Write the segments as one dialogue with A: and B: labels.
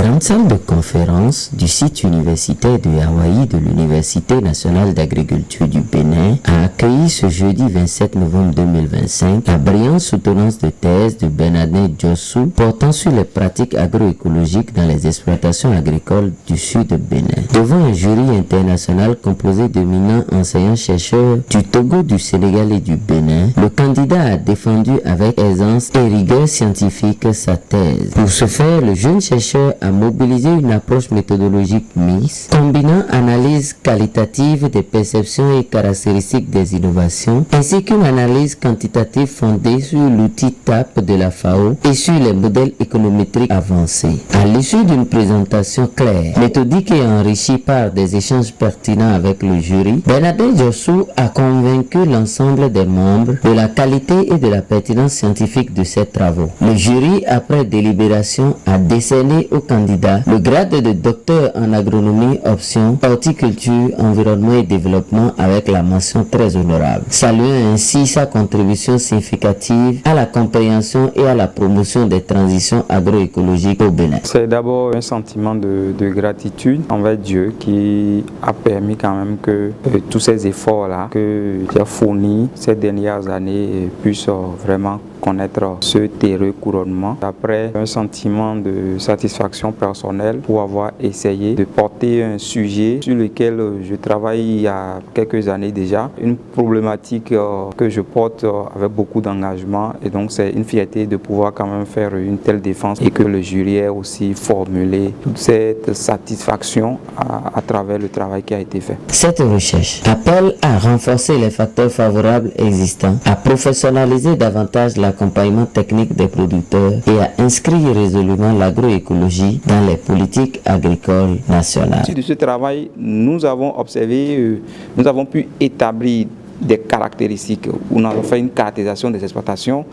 A: grande salle de conférence du site universitaire de Hawaï de l'Université nationale d'agriculture du Bénin a accueilli ce jeudi 27 novembre 2025 la brillante soutenance de thèse de Bernardin Diossou portant sur les pratiques agroécologiques dans les exploitations agricoles du sud de Bénin. Devant un jury international composé d'éminents enseignants-chercheurs du Togo, du Sénégal et du Bénin, le candidat a défendu avec aisance et rigueur scientifique sa thèse. Pour ce faire, le jeune chercheur a mobilisé une approche méthodologique mixte, combinant analyse qualitative des perceptions et caractéristiques des innovations, ainsi qu'une analyse quantitative fondée sur l'outil TAP de la FAO et sur les modèles économétriques avancés. À l'issue d'une présentation claire, méthodique et enrichie par des échanges pertinents avec le jury, Bernardin Diossou a convaincu l'ensemble des membres de la qualité et de la pertinence scientifique de ses travaux. Le jury, après délibération, a décerné au candidat le grade de docteur en agronomie option horticulture, environnement et développement avec la mention très honorable, saluant ainsi sa contribution significative à la compréhension et à la promotion des transitions agroécologiques au Bénin.
B: C'est d'abord un sentiment de gratitude envers Dieu qui a permis quand même que tous ces efforts-là que j'ai fournis ces dernières années puissent vraiment connaître ce terreux couronnement. Après un sentiment de satisfaction personnelle pour avoir essayé de porter un sujet sur lequel je travaille il y a quelques années déjà, une problématique que je porte avec beaucoup d'engagement, et donc c'est une fierté de pouvoir quand même faire une telle défense et que le jury ait aussi formulé toute cette satisfaction à travers le travail qui a été fait.
A: Cette recherche appelle à renforcer les facteurs favorables existants, à professionnaliser davantage l'accompagnement technique des producteurs et à inscrire résolument l'agroécologie dans les politiques agricoles nationales.
B: De ce travail, nous avons observé, nous avons pu établir des caractéristiques. On a fait une caractérisation des exploitations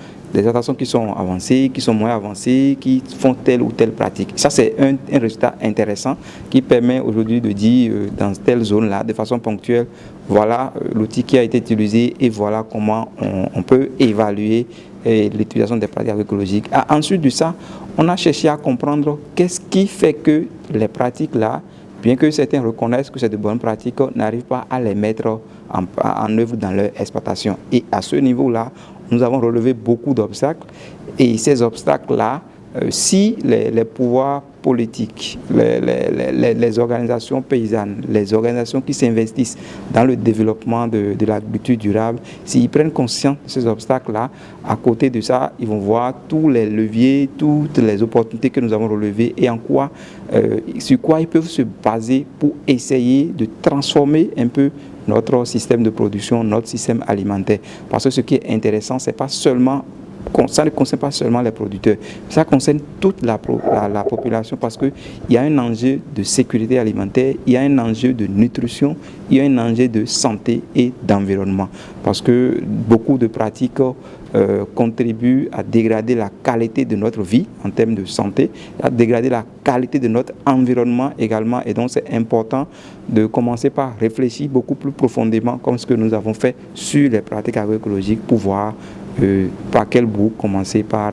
B: qui sont avancées, qui sont moins avancées, qui font telle ou telle pratique. Ça, c'est un résultat intéressant qui permet aujourd'hui de dire dans telle zone-là, de façon ponctuelle, voilà l'outil qui a été utilisé et voilà comment on peut évaluer l'utilisation des pratiques agroécologiques. Ensuite de ça, on a cherché à comprendre qu'est-ce qui fait que les pratiques-là, bien que certains reconnaissent que c'est de bonnes pratiques, n'arrivent pas à les mettre en œuvre dans leur exploitation. Et à ce niveau-là, nous avons relevé beaucoup d'obstacles. Et ces obstacles-là, si les pouvoirs politiques, les organisations paysannes, les organisations qui s'investissent dans le développement de l'agriculture durable, s'ils prennent conscience de ces obstacles-là, à côté de ça, ils vont voir tous les leviers, toutes les opportunités que nous avons relevées et sur quoi ils peuvent se baser pour essayer de transformer un peu notre système de production, notre système alimentaire. Parce que ce qui est intéressant, ça ne concerne pas seulement les producteurs, ça concerne toute la population parce qu'il y a un enjeu de sécurité alimentaire, il y a un enjeu de nutrition, il y a un enjeu de santé et d'environnement. Parce que beaucoup de pratiques contribuent à dégrader la qualité de notre vie en termes de santé, à dégrader la qualité de notre environnement également. Et donc c'est important de commencer par réfléchir beaucoup plus profondément comme ce que nous avons fait sur les pratiques agroécologiques pour voir par quel bout commencer par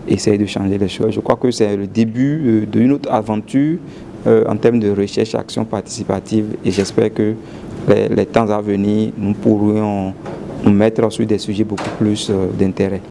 B: essayer de changer les choses. Je crois que c'est le début d'une autre aventure en termes de recherche et action participative et j'espère que les temps à venir, nous pourrons nous mettre sur des sujets beaucoup plus d'intérêt.